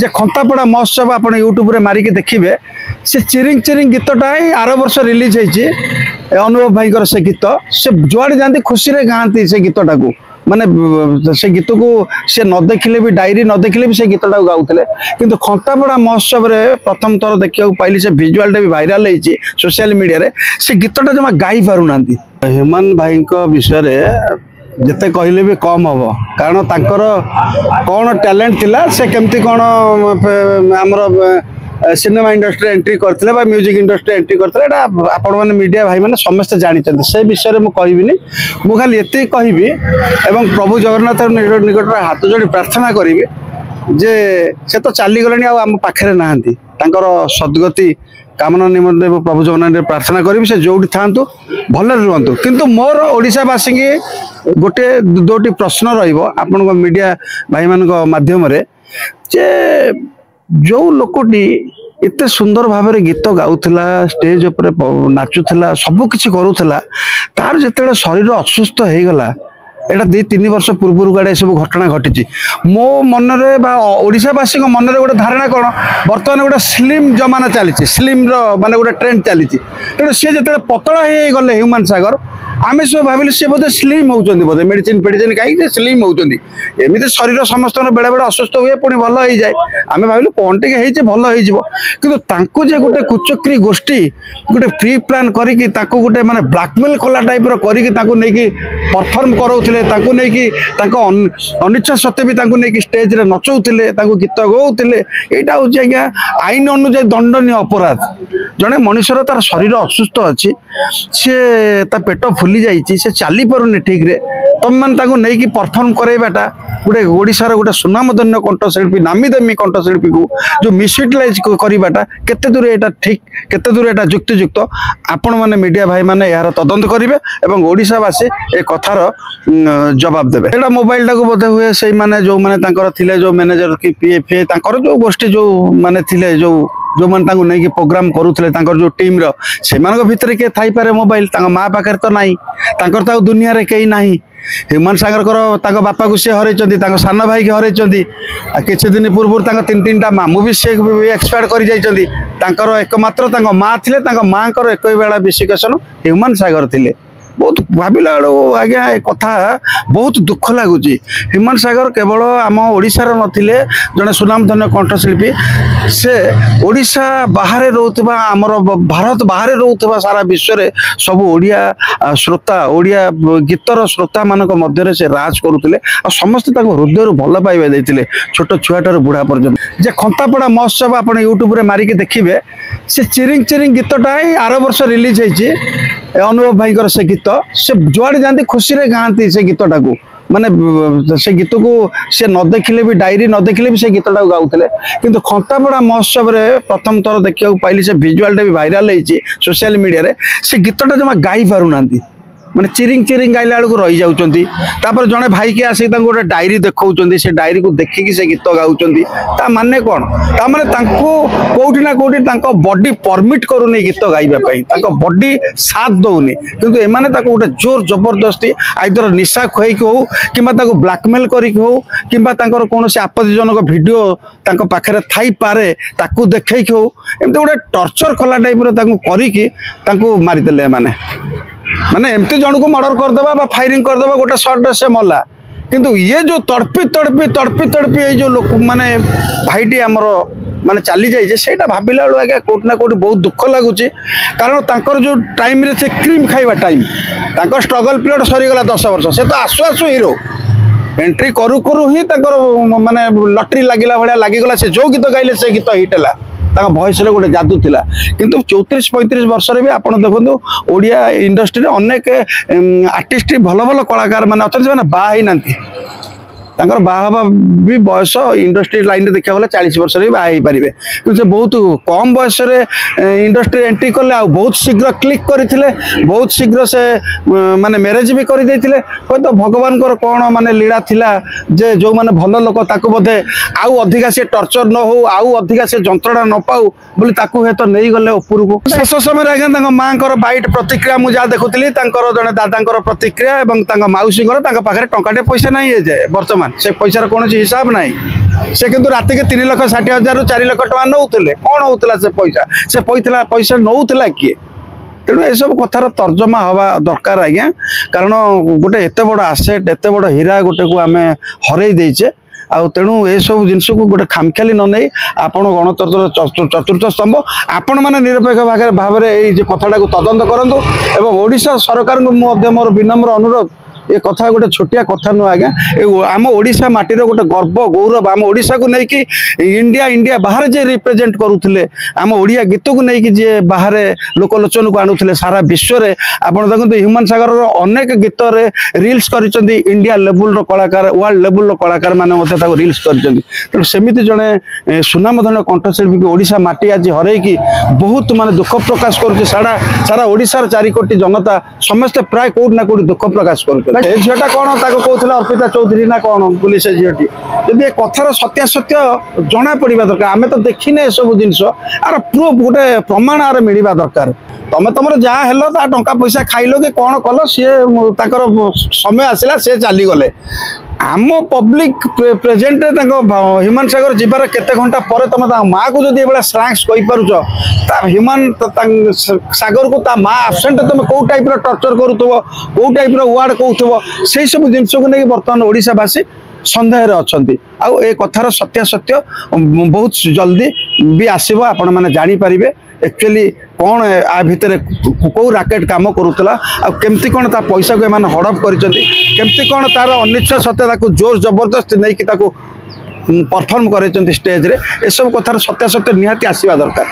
जे खंतापड़ा महोत्सव आप यूट्यूब रे मारिक देखिए से चिरिंग चिरिंग गीतटा ही आर वर्ष रिलीज होती अनुभव भाई से गीत से जुआड़े जाती खुशी रे गाँती से गीतटा को माने से गीत को से न देखिले भी डायरी न देखिले भी से गीतटा गाउले किंतु खंतापड़ा महोत्सव रे प्रथम थर देखा पाइली से विजुआल भी भाइराल होती सोशल मीडिया रे से गीतटा जमा गाई पारुना ह्यूमन भाई विषय जिते कहले भी कम हम कारण तांकर कौन टैलेंट थिला से केमती कौन आमर सिनेमा इंडस्ट्री एंट्री करते म्यूजिक इंडस्ट्री एंट्री करते आपण मैंने मीडिया भाई मैंने समस्त जानते से विषय में कहबिनी मु खाली ये कहबी एवं प्रभु जगन्नाथ निकट हाथ जोड़ी प्रार्थना करी जे से तो चली गले आम पाखे नहांती सद्गति कामना निमंत्रे प्रभु जगन्नाथ प्रार्थना करी से जो था भल रुहतु किंतु मोर ओडिशावासी की गोटे दोटी प्रश्न रहा मीडिया भाई मान माध्यम जे जो लोकटी एते सुंदर भाव में गीत गाउला स्टेज उपर नाचुला सबकि करूला तार जिते शरीर असुस्थ हो गला एटा 2-3 वर्ष पूर्व गाड़े सब घटना घटी मो मन ओडावासी मन में गोटे धारणा कौन बर्तमान गोटे स्लिम जमाना चली स्लिम माने गोटे ट्रेंड चली तेणु सी जो पतला हो गले ह्यूमन सागर आम सब भाविले सी बोधे स्लिम होती बोधे मेडिसिन फेडिसिन कहीं स्लिम होती एमती शरीर समस्त बेले बेले असुस्थ हुए पुणी भल हो जाए आम भाविलु कौन टे भल हो जे गोटे कुचक्री गोष्ठी गोटे प्री प्लान करके गोटे माने ब्लैकमेल कला टाइप करके परफॉर्म कराउथिले अनिच्छा सत्वे भी स्टेज रे नचौले गीत गाउले यहाँ हूँ आज्ञा आईन अनुजाई दंडनीय अपराध जड़े मनुष्यर तार शरीर असुस्थ अच्छी सी पेट फुली जाइए से चली पारुनि ठीक रे तुम मैंने नहीं परफॉर्म करवाटा गोटे ओडिशार गोटे सुनामधन्य कंठशिल्पी नामी दामी कंठशिल्पी को जो मिसयूटिलाइज करवाटा केते दूर यहाँ ठीक केते दूर यहाँ युक्तियुक्त आपण मैंने मीडिया भाई मैंने यार तदंत करेंगे और ओडिशावासी ए कथार जवाब देवे एटा मोबाइल टाक बोधे हुए से माने जो माने थिले जो मैनेजर की पीएफए जो गोष्ठी जो माने थिले जो मैंने नहीं प्रोग्राम करुले जो टीम से भितर किए थी पारे मोबाइल माँ पाखे तो नाई तो दुनिया रे कहीं ना ह्यूमन सागर बापा को सी हर सान भाई की हर किसी दिन पूर्व 3-3टा मामू भी सी एक्सपायर कर एकमात्र माँ थे माँ एक बेला विशिकेशन ह्यूमन सागर थे बहुत भाविला आज्ञा कथा बहुत दुख लगुच ह्यूमन सागर केवल आम ओडिशार नथिले जड़े सुनामधन्य कंठशिल्पी से ओडिशा बाहर रोथबा आमर भारत बाहर रोथबा सारा विश्व रे सब ओडिया श्रोता ओडिया गीतर श्रोता मानक मध्य से राज करुले और समस्त हृदय भल पाइबा देते छोट छुआटार बुढ़ा पर्यंत जे खंतापड़ा महोत्सव आप यूट्यूब रे मारिक देखिए से चिरिंग चिरिंग गीतटा ही आर वर्ष रिलीज होती अनुभव भाई से गीत से जुआड़े जाती खुशी रे गाँती से गीतटा को माने से गीत को से न देखिले भी डायरी न देखिले भी से गीतटा गाउले किंतु खंतापड़ा महोत्सव रे प्रथम थर देखा पाइली से विजुआल भी भाइराल होती सोशल मीडिया रे से गीतटा जमा गाई पारुना माने चिरिंग चिरिंग गाइला बेलू रही जाउचंती तापर जड़े भाई के आसिक गोटे डायरी देखौचंती से डायरी को देखिकी से गीत गाउचंती ता माने कौन ता माने तांको कोठी ना कोठी तांको बॉडी परमिट करूनी गीत गाइबा पई तांको बॉडी साथ दउनी किंतु एमाने ताको गोटे जोर जबरदस्ती आइदर निशा खोई के हो किबा ताको ब्लैकमेल करी के हो किबा तांकर कोनोसी आपत्तिजनक वीडियो तांको पाखरे थाई पारे ताको देखै के हो एमते गोटे टॉर्चर कला टाइप रो ताको करी की ताको मारि देले माने माने एमती जन को मर्डर करदे फायरिंग करदे गोटे शॉट से मरला किंतु ये जो तड़पी तड़पी तड़पी तड़पी ये जो लोक माने भाईटी आमर माने चली जाइए सेटा भाविला बेलू आज्ञा कोट ना कोट बहुत दुख लगुच कारण तांकर जो टाइम रे से क्रीम खाइबा टाइम तांकर स्ट्रगल पीरियड सरीगला 10 वर्ष से तो आसु आसु हीरो एंट्री करू करू ही माने लटरी लगिला भाया लगिगला से जो गीत गाइले से गीत हिट है भयस गोटे जादू थिला किंतु 34-35 वर्ष भी आप देखो ओडिया इंडस्ट्री अनेक आर्टिस्ट भल भल कलाकार मैंने अच्छा से बाहर ना बाहा भी बयस इंडस्ट्री लाइन में देखा गला 40 वर्ष भी बाहर पारे कि बहुत कम बयस इंडस्ट्री एंट्री कले आ बहुत शीघ्र क्लिक करते बहुत शीघ्र से माने मैरेज भी करदे तो भगवान कौन माने लीला थिला जे जो माने भल लोक ताकू बोधे आउ अधिका से टर्चर न हो आउ अधिका से जंत्रणा न पाऊ बोली ताकू हे तो नहीं गले ऊपर को शेष समय आज्ञा माँ बाइट प्रतिक्रिया मुझे जहाँ देखुली जड़े दादा प्रतिक्रिया और माउसी पाखे टंकाटे पैसा नहीं जाए बर्तमान से पैसार कौन हिसाब नहीं से किंतु राति के 3,60,000 4 लाख टका नौले कौन होता से पैसा नौला किए तेणु ये सब कथार तर्जमा हवा दरकार आज्ञा कारण गोटे एत बड़ आसेट एत बड़ हीरा गोटे को आम हरई देचे आ तेणु ये सब जिनस को गोटे खामखियाली न नहीं आपण गणतंत्र चतुर्थ स्तंभ आपण मैंने निरपेक्ष भाव में ये कथाटा को तदंत करूँ एवं ओडिशा सरकार को मोर विनम्र अनुरोध ये कथा गोटे छोटिया कथा नुह आज्ञा आम ओडिशा माटीर गोटे गर्व गौरव आम ओडिशा को लेकिन इंडिया बाहर जे रिप्रेजेंट करुले आम ओडिया गीत को लेकिन जे बाहर लोकलोचन को आणुले सारा विश्व में आपड़ देखते ह्यूमन सागर अनेक गीत रिल्स कर इंडिया लेवल कलाकार वर्ल्ड लेवल कलाकार मैंने रिल्स कर सेमती जड़े सुनामधन्य कंठशिल्पी ओडिशा माटी आज हरई बहुत माने दुख प्रकाश कर सारा ओडिशार 4 कोटी जनता समस्ते प्राय कौट ना कौट दुख प्रकाश कर झीटा कौन कहते अर्पिता चौधरी ना कौन पुलिस झीटी जब ये कथार सत्यासत्य जना पड़ा दरकार आम तो देखने सब जिनस आर प्रूफ गोटे प्रमाण आर मिलवा दरकार तमें तुम जहाँ हेल टा पैसा खाइल कि कौन कल सी समय आसला सी चलीगले आम पब्लिक प्रेजेंट ह्यूमन सागर जीवार केते घंटा पर तुम माँ को जब ये स्लांग्स कहीपरुच ह्यूमन सागर को माँ आबसेंट तुम कौ टाइप टर्चर करुव कौ टाइप वार्ड कहूव से सब जिनस को लेकिन बर्तमान ओडिशावासी सन्देह अच्छा आउ ए कथार सत्यासत्य बहुत जल्दी भी आसो आपण मैंने जानीपारे एक्चुअली कौन आ भितर कौ राकेट काम करूला केमती कौन ता पैसा को एम हड़प करमती कौन तार अनिच्छा सत्य जोर जबरदस्त नहीं कि परफॉर्म कर स्टेज रे ए सब कथार सत्यासत्य निहाती आसवा दरकार।